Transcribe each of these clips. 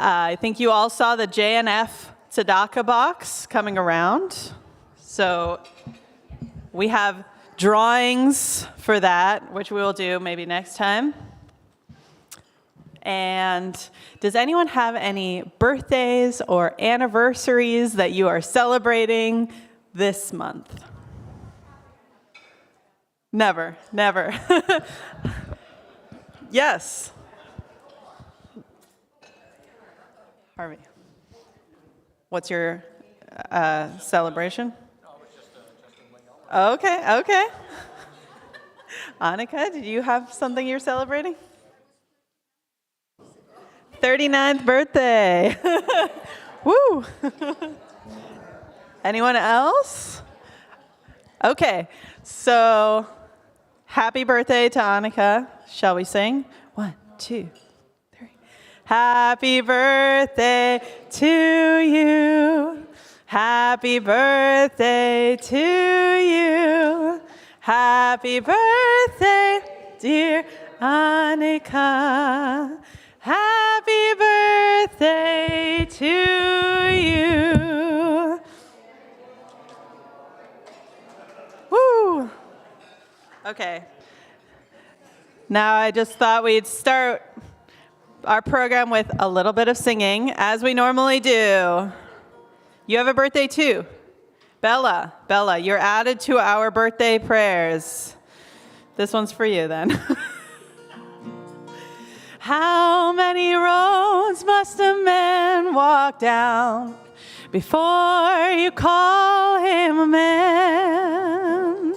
I think you all saw the JNF tzedakah box coming around. So we have drawings for that, which we will do maybe next time. And does anyone have any birthdays or anniversaries that you are celebrating this month? Never. Yes. Harvey, what's your celebration? Okay. Annika, did you have something you're celebrating? 39th birthday. Woo! Anyone else? Okay, so happy birthday to Annika. Shall we sing? 1, 2, 3. Happy birthday to you. Happy birthday to you. Happy birthday, dear Annika. Happy birthday to you. Woo! Okay. Now I just thought we'd start our program with a little bit of singing, as we normally do. You have a birthday too. Bella, you're added to our birthday prayers. This one's for you then. How many roads must a man walk down before you call him a man?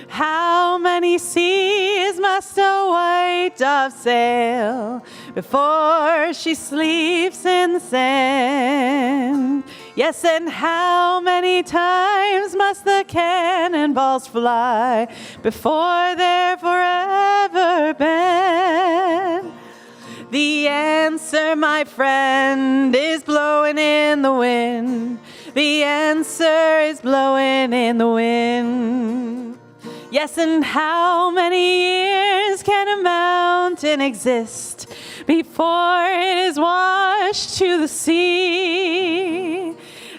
How many seas must a white dove sail before she sleeps in the sand? Yes, and how many times must the cannonballs fly before they're forever banned? The answer, my friend, is blowing in the wind. The answer is blowing in the wind. Yes, and how many years can a mountain exist before it is washed to the sea?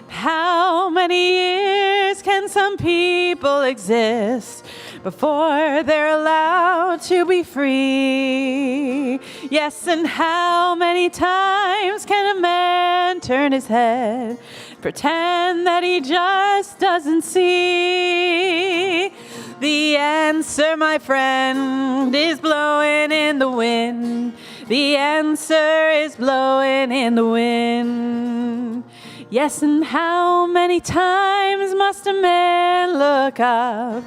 How many years can some people exist before they're allowed to be free? Yes, and how many times can a man turn his head, pretend that he just doesn't see? The answer, my friend, is blowing in the wind. The answer is blowing in the wind. Yes, and how many times must a man look up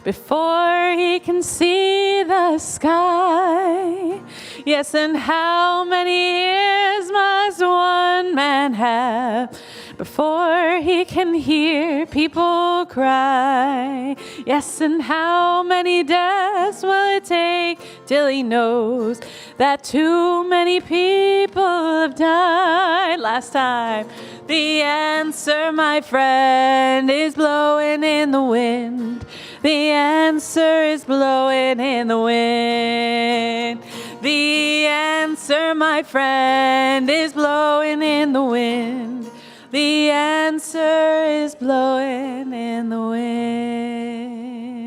before he can see the sky? Yes, and how many ears must one man have before he can hear people cry? Yes, and how many deaths will it take till he knows that too many people have died? Last time. The answer, my friend, is blowing in the wind. The answer is blowing in the wind. The answer, my friend, is blowing in the wind. The answer is blowing in the wind.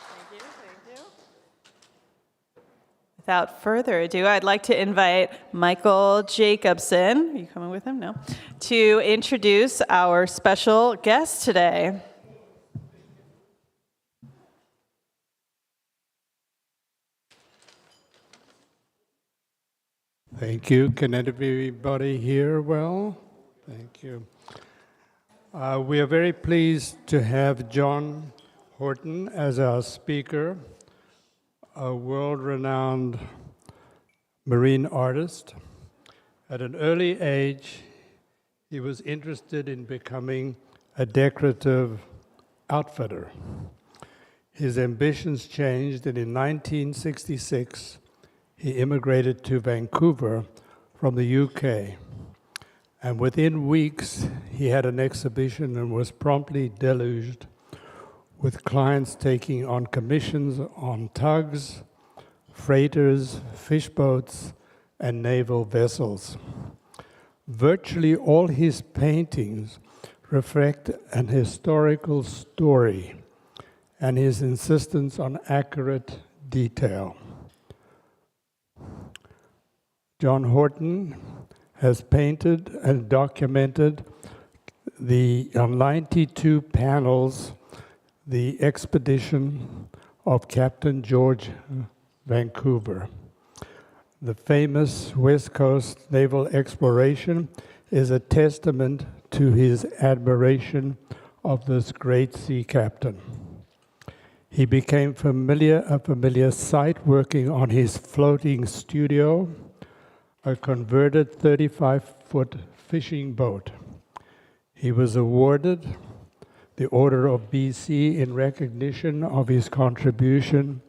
Thank you. Without further ado, I'd like to invite Michael Jacobson, are you coming with him? No. To introduce our special guest today. Thank you. Can everybody hear well? Thank you. We are very pleased to have John Horton as our speaker, a world-renowned marine artist. At an early age, he was interested in becoming a decorative outfitter. His ambitions changed, and in 1966, he immigrated to Vancouver from the UK. And within weeks, he had an exhibition and was promptly deluged with clients taking on commissions on tugs, freighters, fish boats, and naval vessels. Virtually all his paintings reflect an historical story and his insistence on accurate detail. John Horton has painted and documented on 92 panels the expedition of Captain George Vancouver. The famous West Coast naval exploration is a testament to his admiration of this great sea captain. He became a familiar sight working on his floating studio, a converted 35-foot fishing boat. He was awarded the Order of BC in recognition of his contribution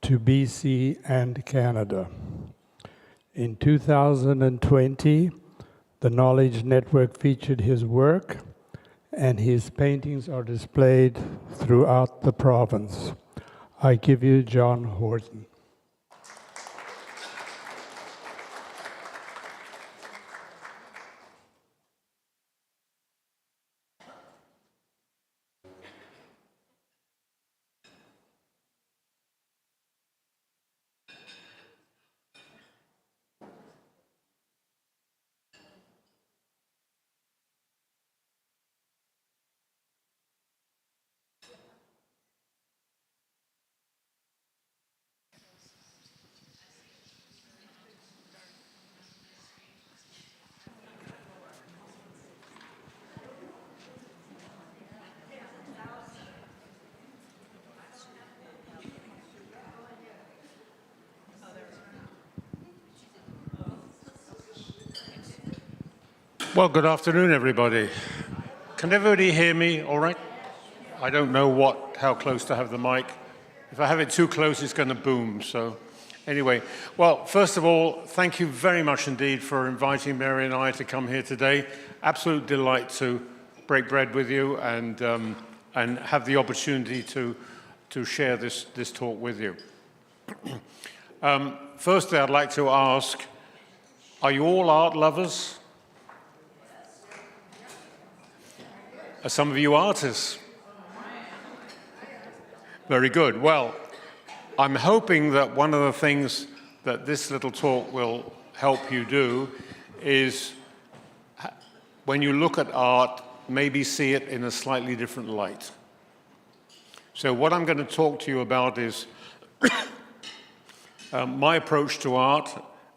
to BC and Canada. In 2020, the Knowledge Network featured his work, and his paintings are displayed throughout the province. I give you John Horton. Well, good afternoon, everybody. Can everybody hear me all right? I don't know how close to have the mic. If I have it too close, it's going to boom. So anyway, well, first of all, thank you very much indeed for inviting Mary and I to come here today. Absolute delight to break bread with you and have the opportunity to share this talk with you. Firstly, I'd like to ask, are you all art lovers? Are some of you artists? Very good. Well, I'm hoping that one of the things that this little talk will help you do is, when you look at art, maybe see it in a slightly different light. So what I'm going to talk to you about is my approach to art,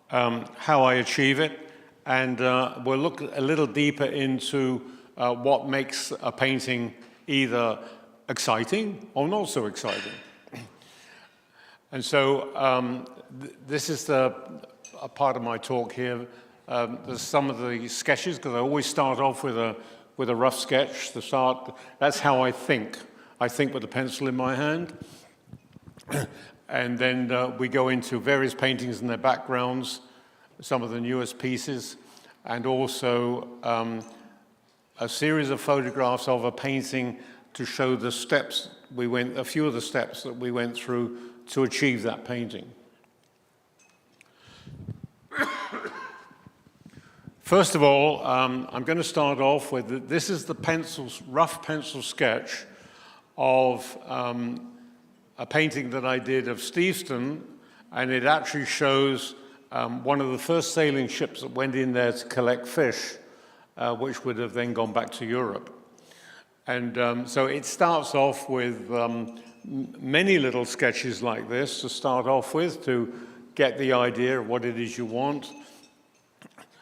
how I achieve it, and we'll look a little deeper into what makes a painting either exciting or not so exciting. And so this is a part of my talk here. There's some of the sketches, because I always start off with a rough sketch to start. That's how I think. I think with a pencil in my hand. And then we go into various paintings and their backgrounds, some of the newest pieces, and also a series of photographs of a painting to show the steps a few of the steps that we went through to achieve that painting. First of all, I'm going to start off with, this is the rough pencil sketch of a painting that I did of Steveston, and it actually shows one of the first sailing ships that went in there to collect fish, which would have then gone back to Europe. And so it starts off with many little sketches like this to start off with, to get the idea of what it is you want.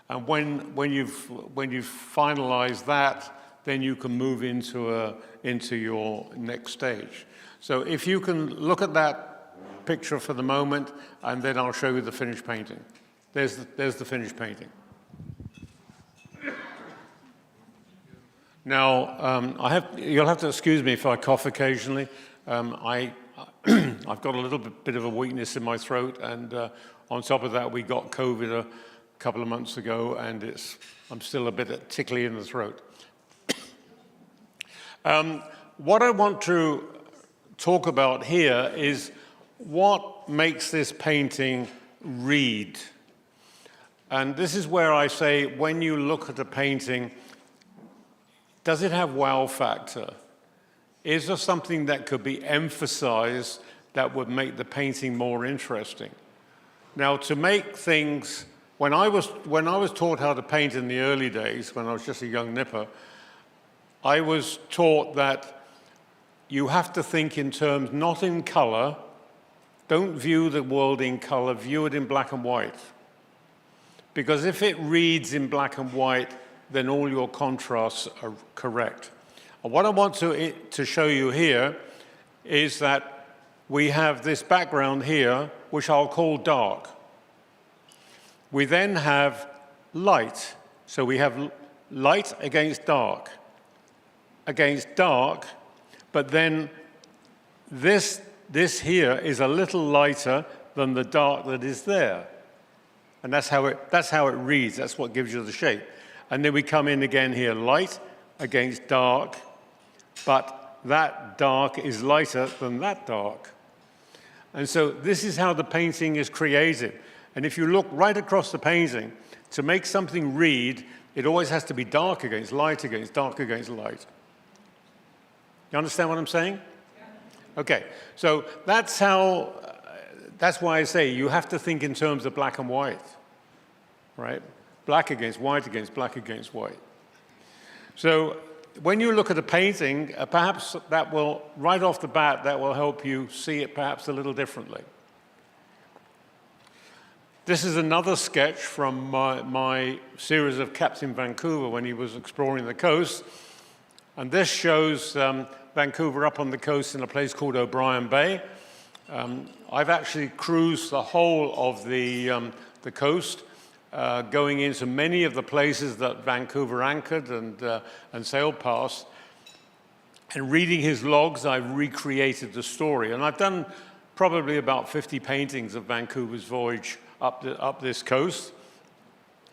And when you've finalized that, then you can move into your next stage. So if you can look at that picture for the moment, and then I'll show you the finished painting. There's the finished painting. Now, you'll have to excuse me if I cough occasionally. I've got a little bit of a weakness in my throat, and on top of that, we got COVID a couple of months ago, and I'm still a bit tickly in the throat. What I want to talk about here is what makes this painting read? And this is where I say, when you look at a painting, does it have wow factor? Is there something that could be emphasized that would make the painting more interesting? Now, to make things, when I was taught how to paint in the early days, when I was just a young nipper, I was taught that you have to think in terms, not in color. Don't view the world in color, view it in black and white. Because if it reads in black and white, then all your contrasts are correct. And what I want to show you here is that we have this background here, which I'll call dark. We then have light. So we have light against dark, but then this here is a little lighter than the dark that is there. And that's how it reads. That's what gives you the shape. And then we come in again here, light against dark, but that dark is lighter than that dark. And so this is how the painting is created. And if you look right across the painting, to make something read, it always has to be dark against light against dark against light. You understand what I'm saying? Okay, so that's why I say you have to think in terms of black and white, right? Black against white against black against white. So when you look at a painting, perhaps that will, right off the bat, that will help you see it perhaps a little differently. This is another sketch from my series of Captain Vancouver when he was exploring the coast. And this shows Vancouver up on the coast in a place called O'Brien Bay. I've actually cruised the whole of the coast, going into many of the places that Vancouver anchored and sailed past. And reading his logs, I've recreated the story. And I've done probably about 50 paintings of Vancouver's voyage up this coast.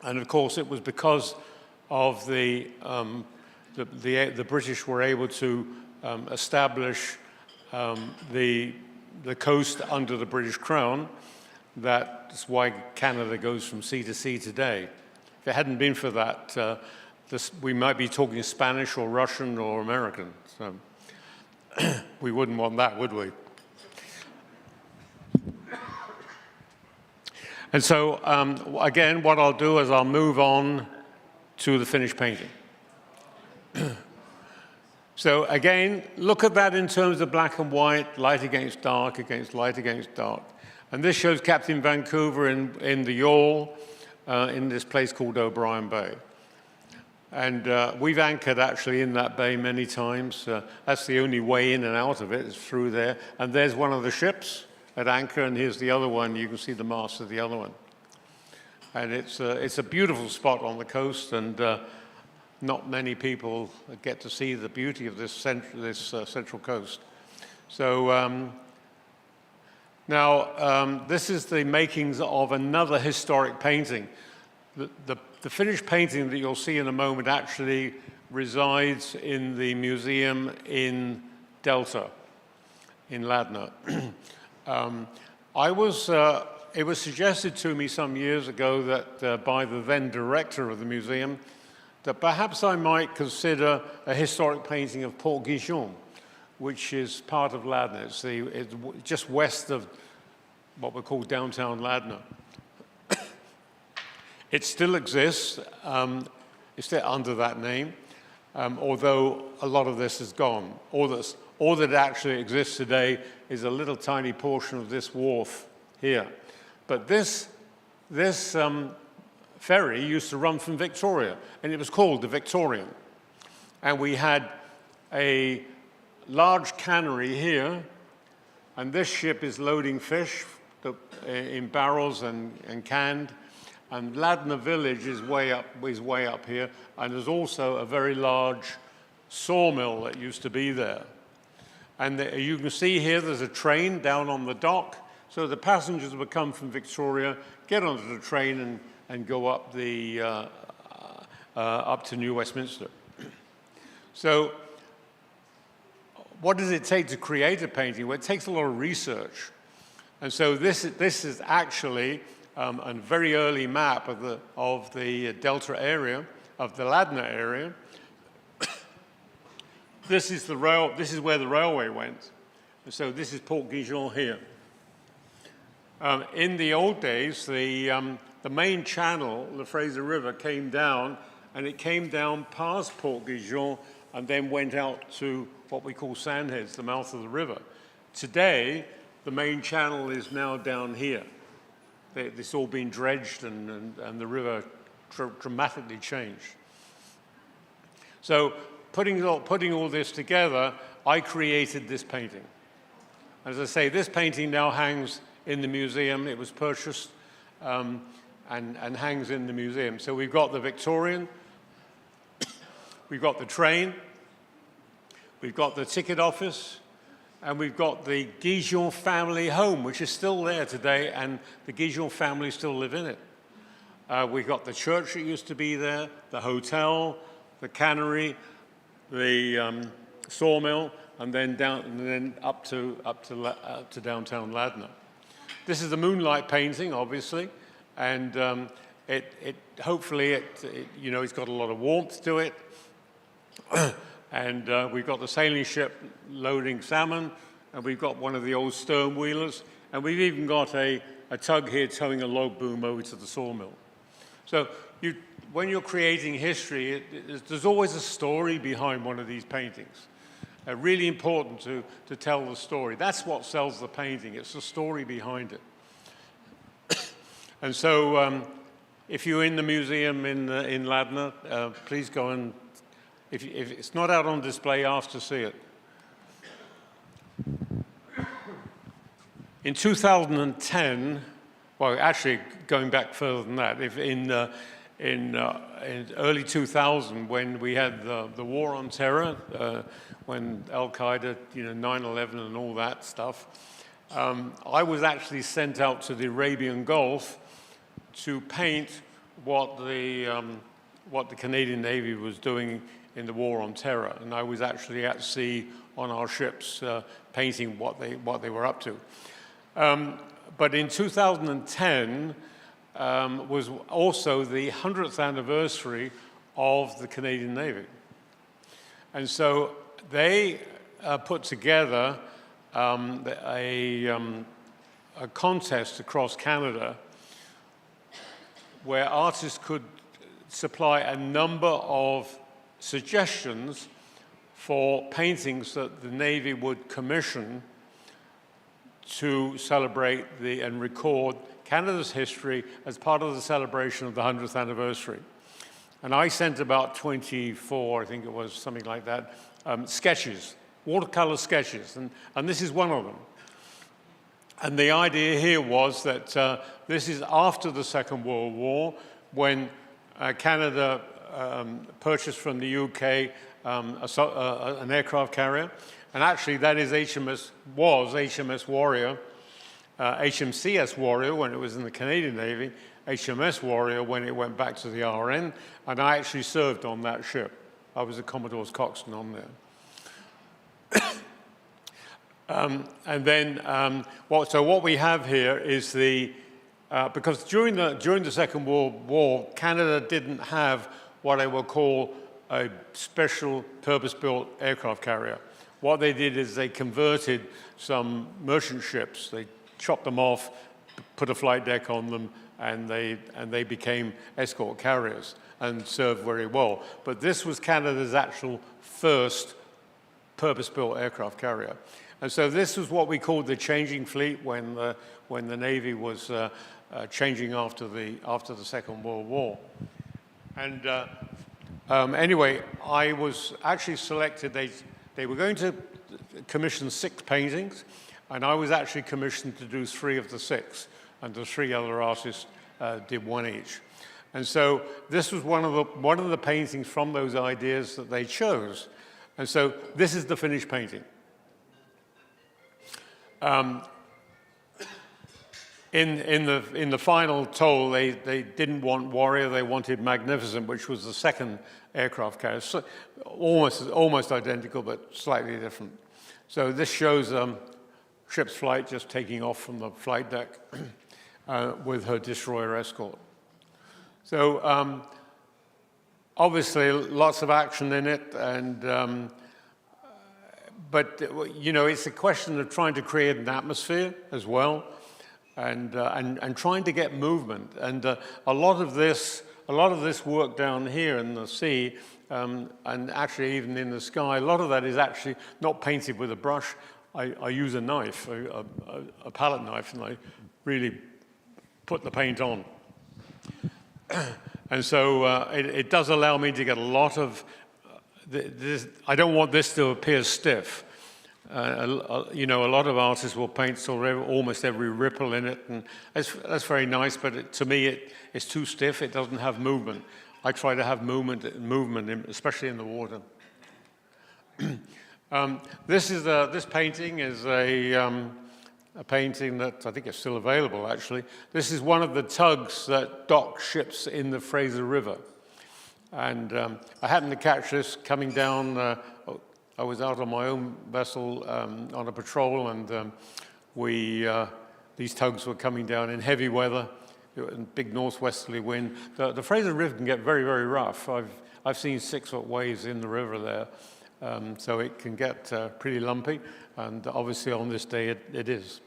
And of course, it was because of the British were able to establish the coast under the British Crown. That's why Canada goes from sea to sea today. If it hadn't been for that, we might be talking Spanish or Russian or American. So we wouldn't want that, would we? And so, again, what I'll do is I'll move on to the finished painting. So again, look at that in terms of black and white, light against dark against light against dark. And this shows Captain Vancouver in the yawl in this place called O'Brien Bay. And we've anchored actually in that bay many times. That's the only way in and out of it, is through there. And there's one of the ships at anchor, and here's the other one. You can see the mast of the other one. And it's a beautiful spot on the coast, and not many people get to see the beauty of this central coast. So now this is the makings of another historic painting. The finished painting that you'll see in a moment actually resides in the museum in Delta, in Ladner. It was suggested to me some years ago that by the then director of the museum, that perhaps I might consider a historic painting of Port Guichon, which is part of Ladner. It's just west of what we call downtown Ladner. It still exists. It's still under that name, although a lot of this is gone. All that actually exists today is a little tiny portion of this wharf here. But this ferry used to run from Victoria, and it was called the Victorian. And we had a large cannery here, and this ship is loading fish in barrels and canned. And Ladner village is way up here, and there's also a very large sawmill that used to be there. And you can see here there's a train down on the dock, so the passengers would come from Victoria, get onto the train and go up up to New Westminster. So what does it take to create a painting? Well, it takes a lot of research. And so this is actually a very early map of the Delta area, of the Ladna area. This is where the railway went. And so this is Port Gijón here. In the old days, the main channel, the Fraser River, came down, and it came down past Port Gijón and then went out to what we call Sandheads, the mouth of the river. Today, the main channel is now down here. It's all been dredged, and the river dramatically changed. So putting all this together, I created this painting. As I say, this painting now hangs in the museum. It was purchased and hangs in the museum. So we've got the Victorian, we've got the train, we've got the ticket office, and we've got the Gijón family home, which is still there today, and the Gijón family still live in it. We've got the church that used to be there, the hotel, the cannery, the sawmill, and then up to downtown Ladna. This is the moonlight painting, obviously, and hopefully it's got a lot of warmth to it. And we've got the sailing ship loading salmon, and we've got one of the old stern wheelers, and we've even got a tug here towing a log boom over to the sawmill. So when you're creating history, there's always a story behind one of these paintings. Really important to tell the story. That's what sells the painting. It's the story behind it. And so if you're in the museum in Ladna, please go and, if it's not out on display, ask to see it. In 2010, well, actually going back further than that, in early 2000, when we had the war on terror, when Al-Qaeda, 9/11 and all that stuff, I was actually sent out to the Arabian Gulf to paint what the Canadian Navy was doing in the war on terror, and I was actually at sea on our ships painting what they were up to. But in 2010 was also the 100th anniversary of the Canadian Navy, and so they put together a contest across Canada where artists could supply a number of suggestions for paintings that the Navy would commission to celebrate and record Canada's history as part of the celebration of the 100th anniversary. And I sent about 24, I think it was, something like that, sketches, watercolor sketches, and this is one of them. And the idea here was that this is after the Second World War, when Canada purchased from the UK an aircraft carrier, and actually that is HMS Warrior, HMCS Warrior when it was in the Canadian Navy, HMS Warrior when it went back to the RN, and I actually served on that ship. I was a Commodore's coxswain on there. And then, what we have here is because during the Second World War, Canada didn't have what I will call a special purpose-built aircraft carrier. What they did is they converted some merchant ships. They chopped them off, put a flight deck on them, and they became escort carriers and served very well. But this was Canada's actual first purpose-built aircraft carrier. And so this was what we called the changing fleet when the Navy was changing after the Second World War. And anyway, I was actually selected. They were going to commission 6 paintings, and I was actually commissioned to do 3 of the 6, and the 3 other artists did 1 each. And so this was one of the paintings from those ideas that they chose. And so this is the finished painting. In the final toll, they didn't want Warrior, they wanted Magnificent, which was the second aircraft carrier. So almost identical, but slightly different. So this shows ship's flight, just taking off from the flight deck with her destroyer escort. So obviously lots of action in it, and but you know, it's a question of trying to create an atmosphere as well, and trying to get movement. And a lot of this work down here in the sea, and actually even in the sky, a lot of that is actually not painted with a brush. I use a knife, a palette knife, and I really put the paint on. And so it does allow me to get a lot of I don't want this to appear stiff. You know, a lot of artists will paint sort of almost every ripple in it, and that's very nice, but to me it's too stiff. It doesn't have movement. I try to have movement, especially in the water. This painting is a painting that I think is still available, actually. This is one of the tugs that dock ships in the Fraser River. And I happened to catch this coming down. I was out on my own vessel on a patrol, and these tugs were coming down in heavy weather, and big northwesterly wind. The Fraser River can get very, very rough. I've seen 6-foot waves in the river there, so it can get pretty lumpy, and obviously on this day it is.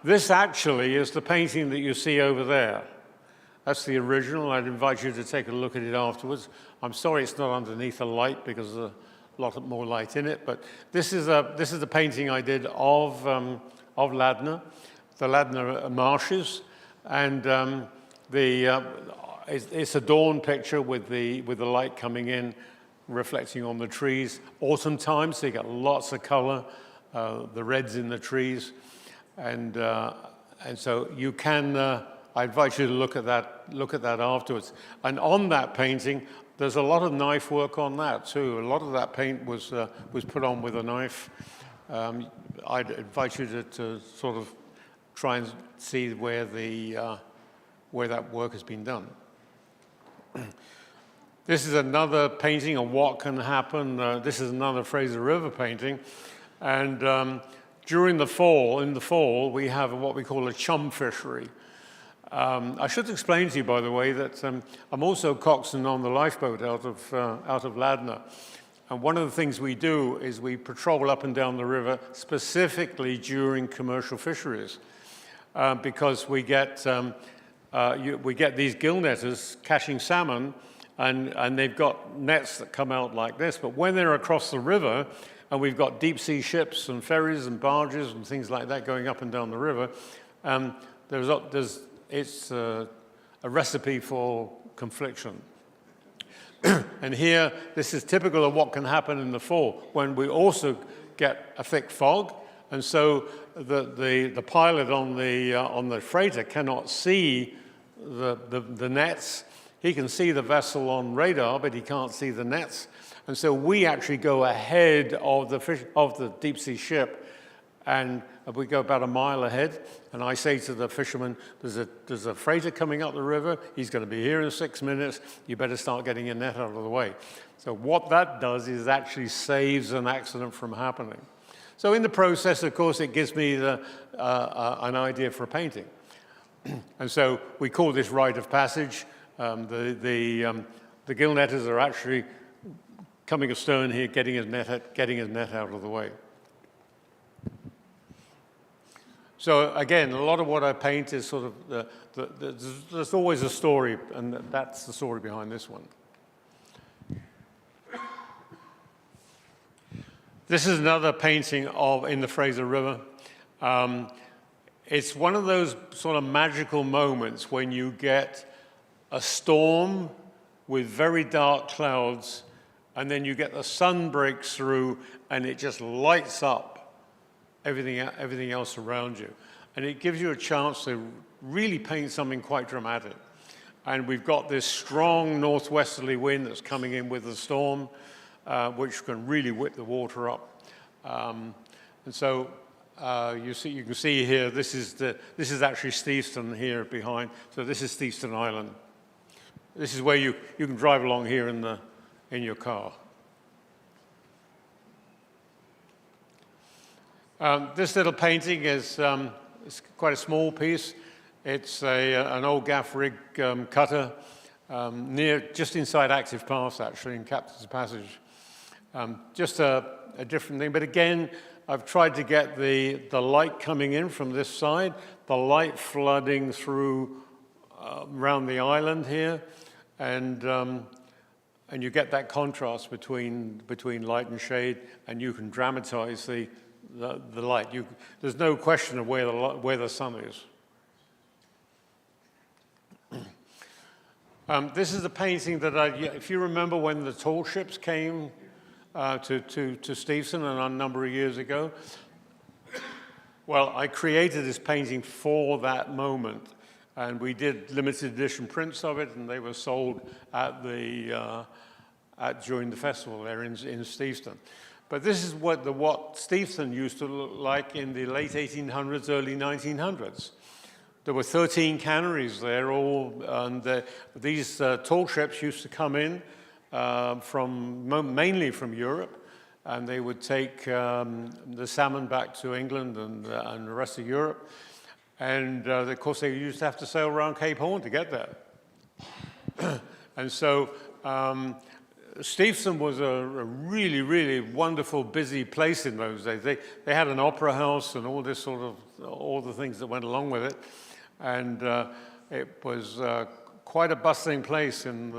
This actually is the painting that you see over there. That's the original. I'd invite you to take a look at it afterwards. I'm sorry it's not underneath a light because there's a lot more light in it, but this is a painting I did of Ladner, the Ladner marshes, and it's a dawn picture with the light coming in, reflecting on the trees. Autumn time, so you get lots of color, the reds in the trees, and so you can. I invite you to look at that afterwards. And on that painting, there's a lot of knife work on that too. A lot of that paint was put on with a knife. I'd invite you to sort of try and see where that work has been done. This is another painting of what can happen. This is another Fraser River painting, and in the fall, we have what we call a chum fishery. I should explain to you, by the way, that I'm also coxswain on the lifeboat out of Ladner. And one of the things we do is we patrol up and down the river specifically during commercial fisheries, because we get these gill netters catching salmon, and they've got nets that come out like this. But when they're across the river, and we've got deep sea ships and ferries and barges and things like that going up and down the river, it's a recipe for confliction. And here, this is typical of what can happen in the fall, when we also get a thick fog, and so the pilot on the freighter cannot see the nets. He can see the vessel on radar, but he can't see the nets. And so we actually go ahead of the deep sea ship, and we go about a mile ahead, and I say to the fisherman, there's a freighter coming up the river, he's going to be here in 6 minutes, you better start getting your net out of the way. So what that does is actually saves an accident from happening. So in the process, of course, it gives me an idea for a painting. And so we call this rite of passage. The gill netters are actually coming astern here, getting his net out of the way. So again, a lot of what I paint is sort of, there's always a story, and that's the story behind this one. This is another painting in the Fraser River. It's one of those sort of magical moments when you get a storm with very dark clouds, and then you get the sun breaks through, and it just lights up everything else around you. And it gives you a chance to really paint something quite dramatic. And we've got this strong northwesterly wind that's coming in with the storm, which can really whip the water up. And so you can see here, this is actually Steveston here behind. So this is Steveston Island. This is where you can drive along here in your car. This little painting is it's quite a small piece. It's an old gaff rig cutter just inside Active Pass, actually, in Captain's Passage. Just a different thing. But again, I've tried to get the light coming in from this side, the light flooding through around the island here, and you get that contrast between light and shade, and you can dramatize the light. There's no question of where the sun is. This is a painting that if you remember when the tall ships came to Stevenston a number of years ago, well, I created this painting for that moment, and we did limited edition prints of it, and they were sold during the festival there in Stevenston. But this is what Stevenston used to look like in the late 1800s, early 1900s. There were 13 canneries there, and these tall ships used to come in mainly from Europe, and they would take the salmon back to England and the rest of Europe. And of course, they used to have to sail around Cape Horn to get there. And so Stevenston was a really, really wonderful, busy place in those days. They had an opera house and all this all the things that went along with it. And it was quite a bustling place in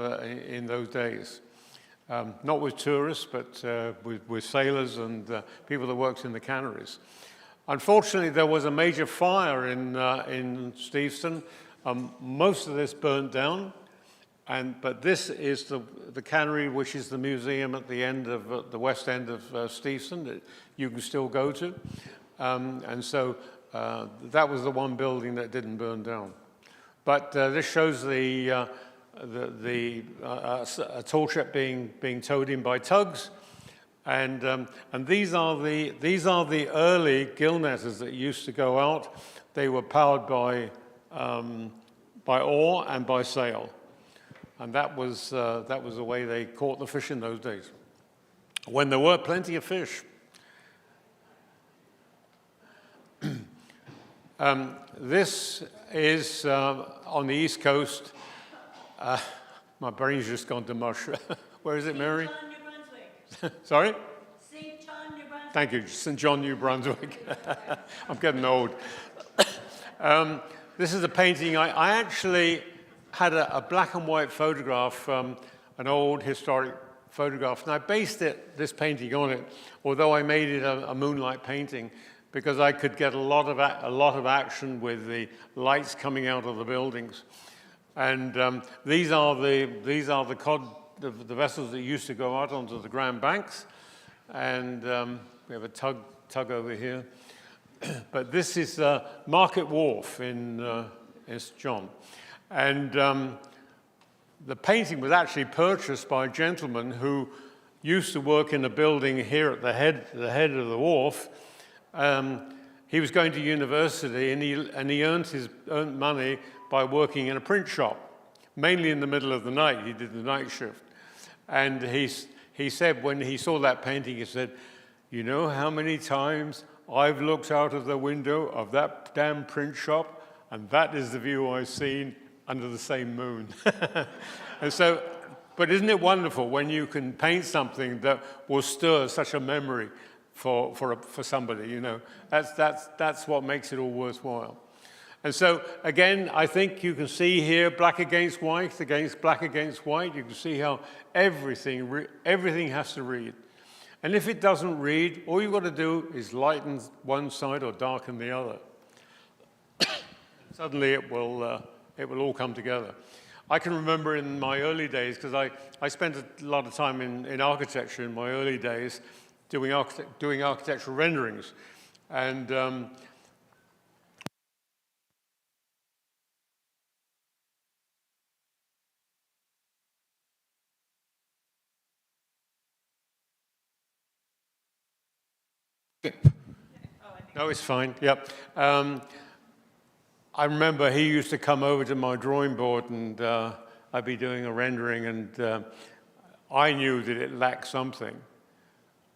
those days. Not with tourists, but with sailors and people that worked in the canneries. Unfortunately, there was a major fire in Stevenston. Most of this burnt down, but this is the cannery, which is the museum at the end of the west end of Stevenston that you can still go to. And so that was the one building that didn't burn down. But this shows a tall ship being towed in by tugs. And these are the early gill netters that used to go out. They were powered by oar and by sail, and that was the way they caught the fish in those days, when there were plenty of fish. This is on the East Coast. My brain's just gone to mush. Where is it, Mary? Sorry? St. John, New Brunswick. Thank you, St. John, New Brunswick. I'm getting old. This is a painting. I actually had a black and white photograph, an old historic photograph, and I based this painting on it, although I made it a moonlight painting, because I could get a lot of action with the lights coming out of the buildings. And these are the vessels that used to go out onto the Grand Banks, and we have a tug over here. But this is Market Wharf in St. John, and the painting was actually purchased by a gentleman who used to work in a building here at the head of the wharf. He was going to university, and he earned money by working in a print shop, mainly in the middle of the night. He did the night shift. And he said, when he saw that painting, he said, "You know how many times I've looked out of the window of that damn print shop, and that is the view I've seen under the same moon." And so, but isn't it wonderful when you can paint something that will stir such a memory for somebody, you know? That's what makes it all worthwhile. And so, again, I think you can see here black against white against black against white. You can see how everything has to read. And if it doesn't read, all you've got to do is lighten one side or darken the other. Suddenly it will all come together. I can remember in my early days, because I spent a lot of time in architecture in my early days, doing architectural renderings. And no, it's fine. Yep. I remember he used to come over to my drawing board, and I'd be doing a rendering, and I knew that it lacked something.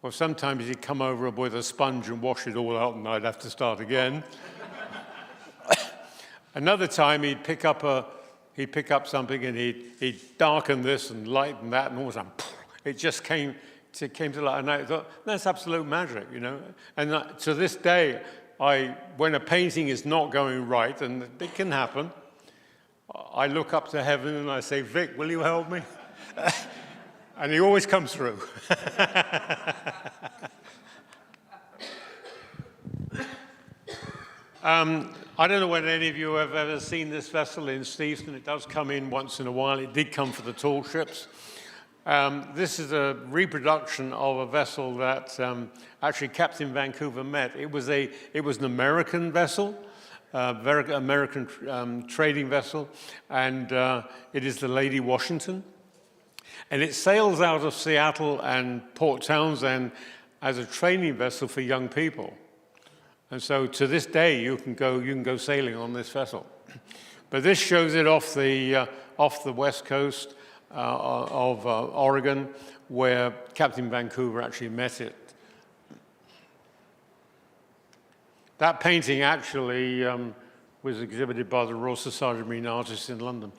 Or sometimes he'd come over with a sponge and wash it all out, and I'd have to start again. Another time he'd pick up something and he'd darken this and lighten that, and all of a sudden, it just came to light. And I thought, that's absolute magic, you know. And to this day, when a painting is not going right, and it can happen, I look up to heaven and I say, Vic, will you help me? And he always comes through. I don't know whether any of you have ever seen this vessel in Steveston. It does come in once in a while. It did come for the tall ships. This is a reproduction of a vessel that actually Captain Vancouver met. It was an American vessel, very American trading vessel, and it is the Lady Washington. And it sails out of Seattle and Port Townsend as a training vessel for young people. And so to this day, you can go sailing on this vessel. But this shows it off the west coast of Oregon, where Captain Vancouver actually met it. That painting actually was exhibited by the Royal Society of Marine Artists in London.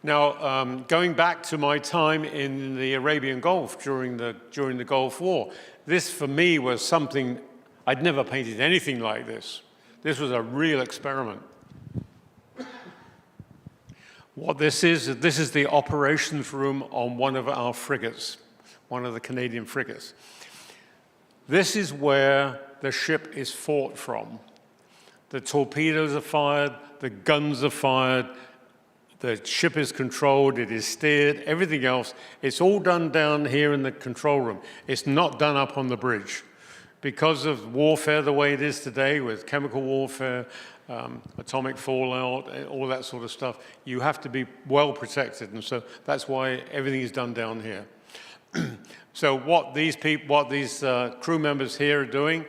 Now, going back to my time in the Arabian Gulf during the Gulf War, this for me was something. I'd never painted anything like this. This was a real experiment. What this is the operations room on one of our frigates, one of the Canadian frigates. This is where the ship is fought from. The torpedoes are fired, the guns are fired, the ship is controlled, it is steered, everything else. It's all done down here in the control room. It's not done up on the bridge. Because of warfare the way it is today, with chemical warfare, atomic fallout, all that sort of stuff, you have to be well protected, and so that's why everything is done down here. So what these crew members here are doing,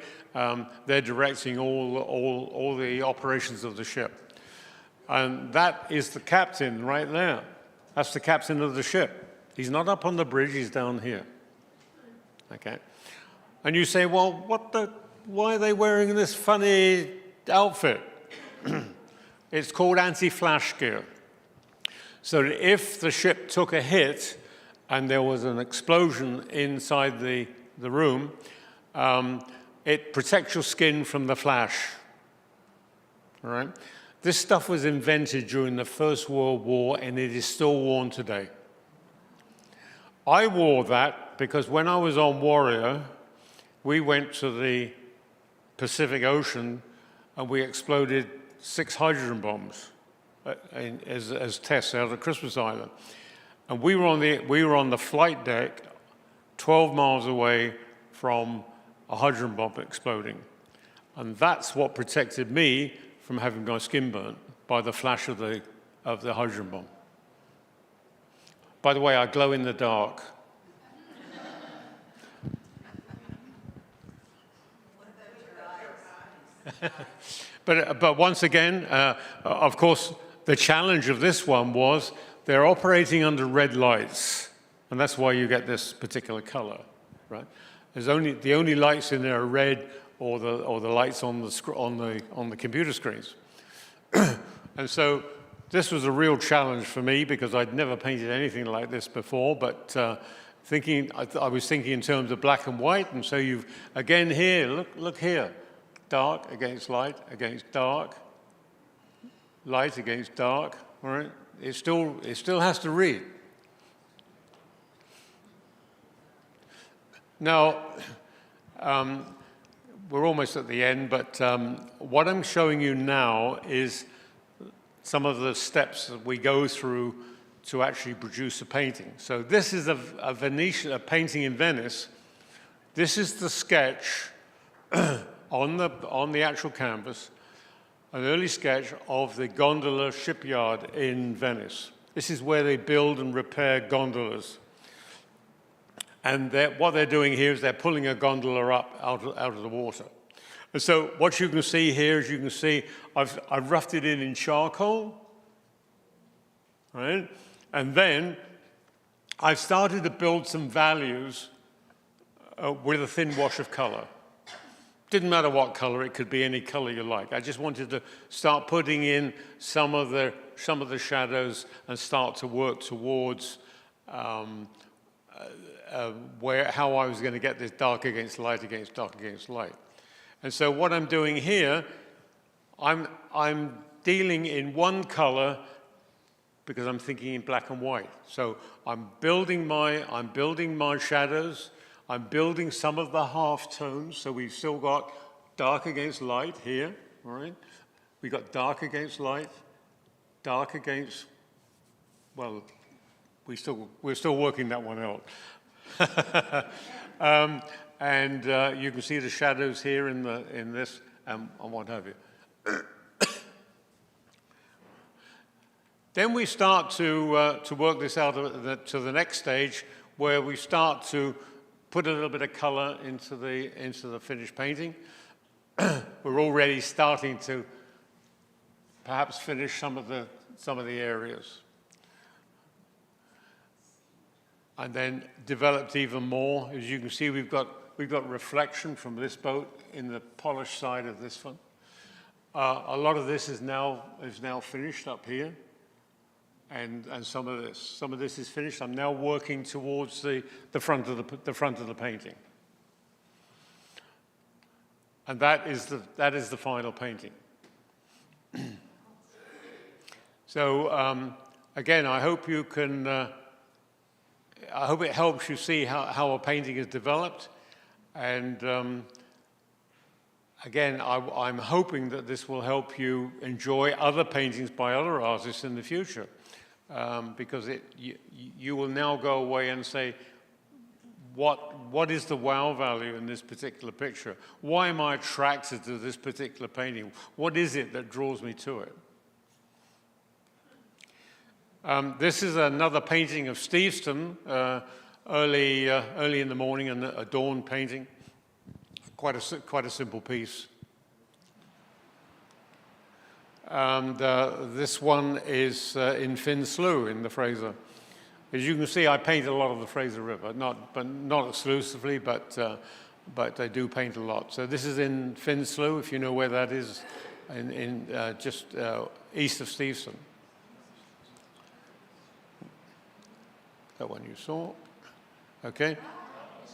they're directing all the operations of the ship, and that is the captain right there. That's the captain of the ship. He's not up on the bridge; he's down here. Okay. And you say, well, why are they wearing this funny outfit? It's called anti-flash gear. So that if the ship took a hit and there was an explosion inside the room, it protects your skin from the flash. All right? This stuff was invented during the First World War, and it is still worn today. I wore that because when I was on Warrior, we went to the Pacific Ocean and we exploded 6 hydrogen bombs as tests out of Christmas Island. And we were on the flight deck 12 miles away from a hydrogen bomb exploding. And that's what protected me from having my skin burnt by the flash of the hydrogen bomb. By the way, I glow in the dark. But once again, of course, the challenge of this one was they're operating under red lights, and that's why you get this particular color, right? The only lights in there are red, or the lights on the computer screens. And so this was a real challenge for me because I'd never painted anything like this before. But I was thinking in terms of black and white, and so you've again here, look here. Dark against light against dark, light against dark. All right, it still has to read. Now, we're almost at the end, but what I'm showing you now is some of the steps that we go through to actually produce a painting. So this is a painting in Venice. This is the sketch. On the actual canvas, an early sketch of the gondola shipyard in Venice. This is where they build and repair gondolas. And what they're doing here is they're pulling a gondola up out of the water. And so what you can see here is I've roughed it in charcoal, right? And then I've started to build some values with a thin wash of color. Didn't matter what color, it could be any color you like. I just wanted to start putting in some of the shadows and start to work towards how I was going to get this dark against light against dark against light. And so what I'm doing here, I'm dealing in one color because I'm thinking in black and white. So I'm building my shadows. I'm building some of the half tones, so we've still got dark against light here, all right? We got dark against light, dark against, well, we're still working that one out. You can see the shadows here in this and what have you. Then we start to work this out to the next stage, where we start to put a little bit of color into the finished painting. We're already starting to perhaps finish some of the areas, and then developed even more. As you can see, we've got reflection from this boat in the polished side of this one. A lot of this is now finished up here. And some of this is finished. I'm now working towards the front of the painting, and that is the final painting. So again, I hope you can. I hope it helps you see how a painting is developed, and again, I'm hoping that this will help you enjoy other paintings by other artists in the future. Because you will now go away and say, what is the wow value in this particular picture? Why am I attracted to this particular painting? What is it that draws me to it? This is another painting of Steveston, early in the morning, a dawn painting. Quite a simple piece. And this one is in Finn Slough in the Fraser. As you can see, I paint a lot of the Fraser River, not exclusively, but I do paint a lot. So this is in Finn Slough, if you know where that is, just east of Steveston. That one you saw. Okay.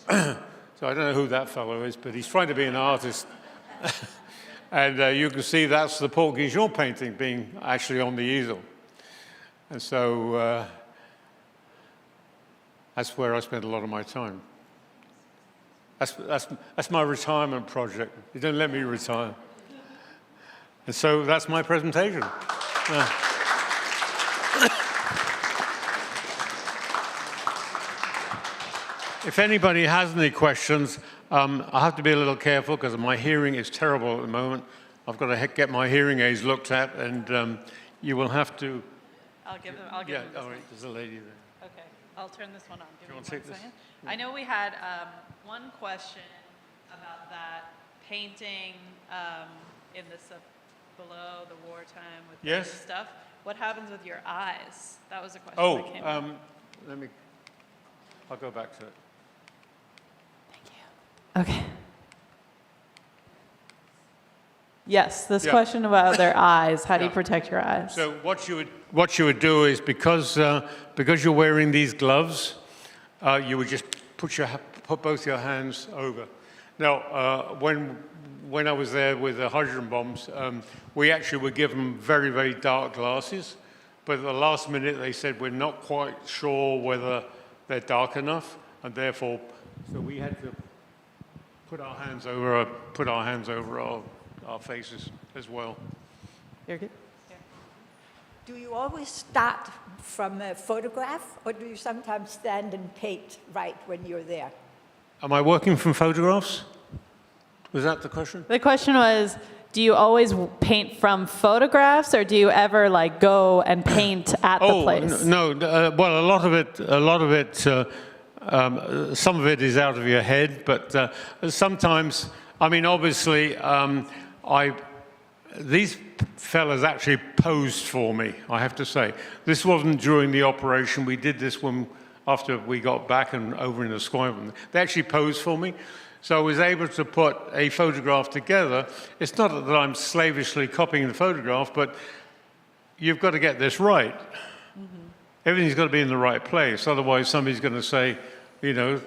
So I don't know who that fellow is, but he's trying to be an artist. And you can see that's the Port Guigon painting being actually on the easel. And so that's where I spend a lot of my time. That's my retirement project. You don't let me retire. And so that's my presentation. If anybody has any questions, I have to be a little careful because my hearing is terrible at the moment. I've got to get my hearing aids looked at, and you will have to. I'll give them. Yeah, all right. There's a lady there. Okay, I'll turn this one on. Give me want one to take second. this? I know we had one question about that painting in the below the wartime with Yes. the stuff. What happens with your eyes? That was a question that came up. I'll go back to it. Okay. Yes, this Yeah. question about their eyes. How do you Yeah. protect your eyes? So what you would do is because you're wearing these gloves, you would just put both your hands over. Now, when I was there with the hydrogen bombs, we actually were given very, very dark glasses, but at the last minute they said we're not quite sure whether they're dark enough, and therefore, so we had to put our hands over our faces as well. You're good. Do you always start from a photograph, or do you sometimes stand and paint right when you're there? Am I working from photographs? Was that the question? The question was, do you always paint from photographs, or do you ever like go and paint at the place? No. Well, a lot of it. Some of it is out of your head, but sometimes, I mean, obviously, these fellas actually posed for me, I have to say. This wasn't during the operation. We did this when after we got back and over in the square, they actually posed for me. So I was able to put a photograph together. It's not that I'm slavishly copying the photograph, but you've got to get this right. Everything's got to be in the right place. Otherwise, somebody's going to say, you know,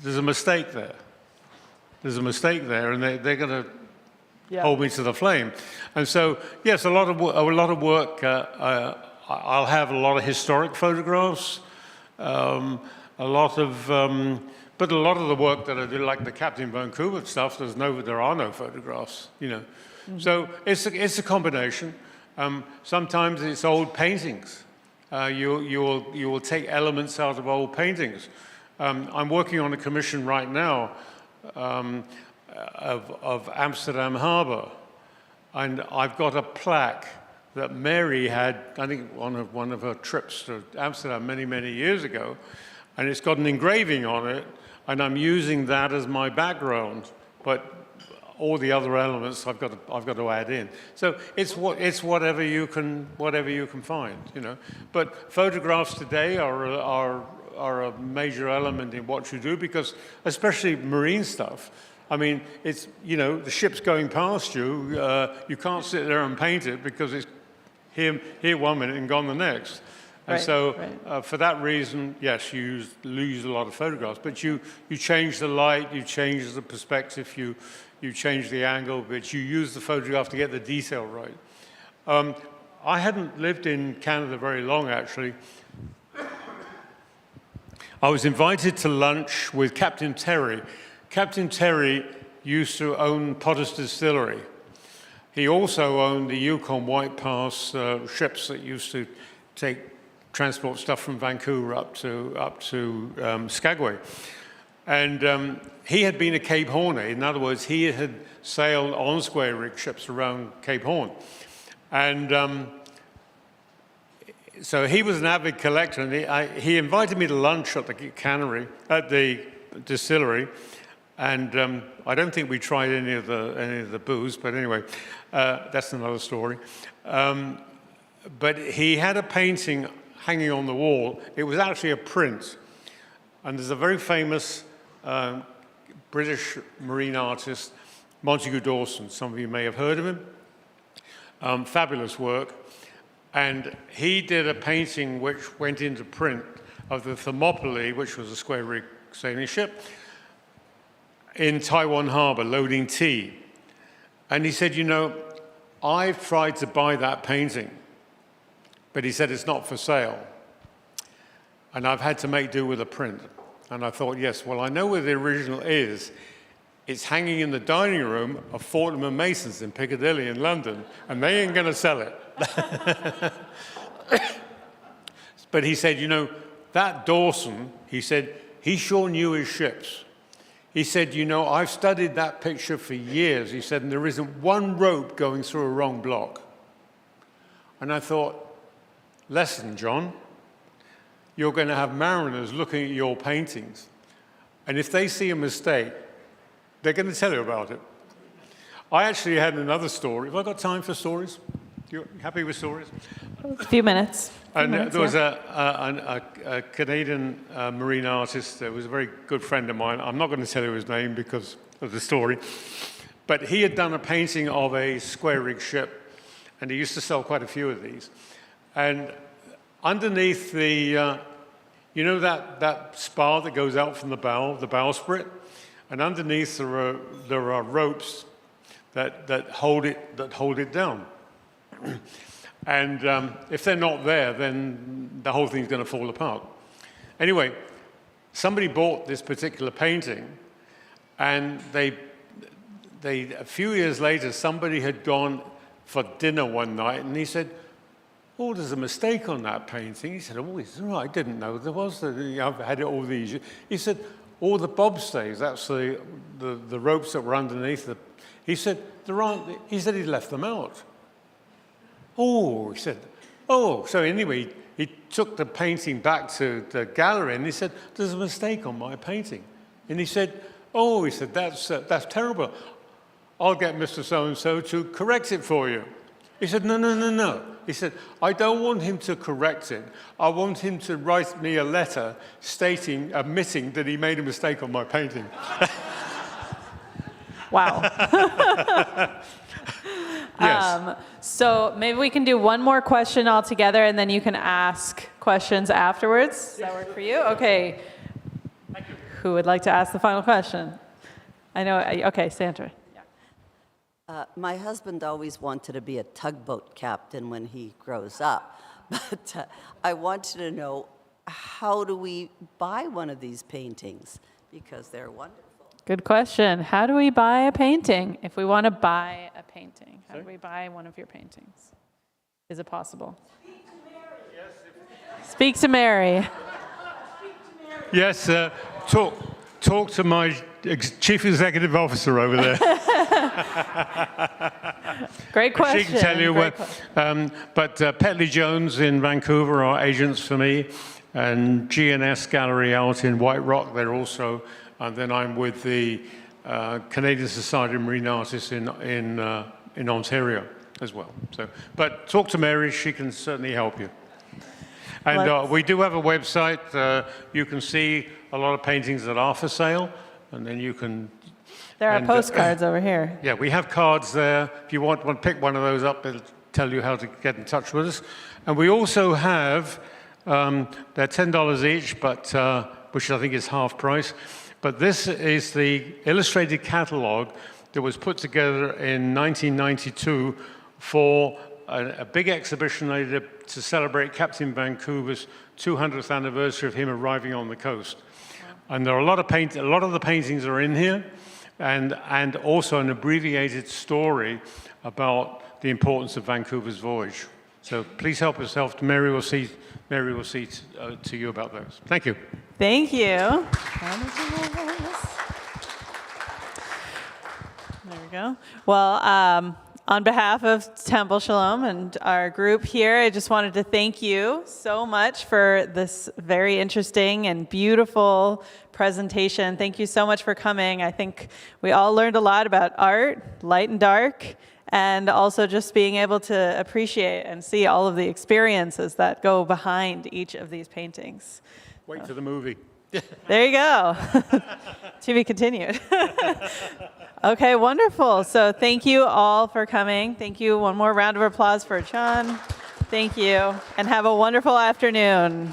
there's a mistake there. There's a mistake there, and they're going to hold me to the flame. And so, yes, a lot of work. I'll have a lot of historic photographs, but a lot of the work that I do, like the Captain Vancouver stuff, there are no photographs, you know. So it's a combination. Sometimes it's old paintings. You will take elements out of old paintings. I'm working on a commission right now of Amsterdam Harbor, and I've got a plaque that Mary had, I think, on one of her trips to Amsterdam many, many years ago, and it's got an engraving on it, and I'm using that as my background, but all the other elements I've got to add in. So it's whatever you can find, you know. But photographs today are a major element in what you do, because especially marine stuff. I mean, it's, you know, the ship's going past you. You can't sit there and paint it because it's here 1 minute and gone the next. And for that reason, yes, you lose a lot of photographs. But you change the light, you change the perspective, you change the angle, but you use the photograph to get the detail right. I hadn't lived in Canada very long, actually. I was invited to lunch with Captain Terry. Captain Terry used to own Potter's Distillery. He also owned the Yukon White Pass ships that used to transport stuff from Vancouver up to Skagway. And he had been a Cape Horner. In other words, he had sailed on square rig ships around Cape Horn. And so he was an avid collector, and he invited me to lunch at the distillery. And I don't think we tried any of the booze, but anyway, that's another story. But he had a painting hanging on the wall. It was actually a print. And there's a very famous British marine artist, Montague Dawson. Some of you may have heard of him. Fabulous work. And he did a painting which went into print of the Thermopylae, which was a square rig sailing ship, in Taiwan Harbor loading tea. And he said, you know, I've tried to buy that painting, but he said it's not for sale. And I've had to make do with a print. And I thought, yes, well, I know where the original is. It's hanging in the dining room of Horton and Mason's in Piccadilly in London, and they ain't going to sell it. But he said, you know, that Dawson, he said, he sure knew his ships. He said, you know, I've studied that picture for years. He said, and there isn't one rope going through a wrong block. And I thought, lesson, John. You're going to have mariners looking at your paintings. And if they see a mistake, they're going to tell you about it. I actually had another story. Have I got time for stories? You happy with stories? A few minutes. There was a Canadian marine artist that was a very good friend of mine. I'm not going to tell you his name because of the story. But he had done a painting of a square rig ship, and he used to sell quite a few of these. And underneath the, you know that spar that goes out from the bowsprit? And underneath there are ropes that hold it down. And if they're not there, then the whole thing's going to fall apart. Anyway, somebody bought this particular painting, and a few years later, somebody had gone for dinner one night, and he said, oh, there's a mistake on that painting. He said, oh, I didn't know there was. I've had it all these years. He said, all the bobstays, that's the ropes that were underneath. He said, he said he'd left them out. Oh, he said, oh. So anyway, he took the painting back to the gallery, and he said, there's a mistake on my painting. And he said, oh, he said, that's terrible. I'll get Mr. So-and-so to correct it for you. He said, no, no, no, no. He said, I don't want him to correct it. I want him to write me a letter admitting that he made a mistake on my painting. Wow. Yes. So maybe we can do one more question all together, and then you can ask questions afterwards. Does that work for you? Okay. Thank you. Who would like to ask the final question? I know. Okay, Sandra. My husband always wanted to be a tugboat captain when he grows up, but I wanted to know, how do we buy one of these paintings? Because they're wonderful. Good question. How do we buy a painting? If we want to buy a painting, how do we buy one of your paintings? Is it possible? Speak to Mary. Yes, talk to my chief executive officer over there. Great question. She can tell you Great where. But Petley Jones in Vancouver are agents for me, and G&S Gallery out in White Rock, they're also, and then I'm with the Canadian Society of Marine Artists in Ontario as well. So, but talk to Mary, she can certainly help you. And we do have a website. You can see a lot of paintings that are for sale, and then you can... There are postcards over here. Yeah, we have cards there. If you want to pick one of those up, it'll tell you how to get in touch with us. And we also have, they're $10 each, but which I think is half price. But this is the illustrated catalog that was put together in 1992 for a big exhibition they did to celebrate Captain Vancouver's 200th anniversary of him arriving on the coast. And there are a lot of the paintings are in here, and also an abbreviated story about the importance of Vancouver's voyage. So please help yourself. Mary will see to you about those. Thank you. Thank you. There we go. Well, on behalf of Temple Sholom and our group here, I just wanted to thank you so much for this very interesting and beautiful presentation. Thank you so much for coming. I think we all learned a lot about art, light and dark, and also just being able to appreciate and see all of the experiences that go behind each of these paintings. Wait for the movie. There you go. To be continued. Okay, wonderful. So thank you all for coming. Thank you. One more round of applause for John. Thank you. And have a wonderful afternoon.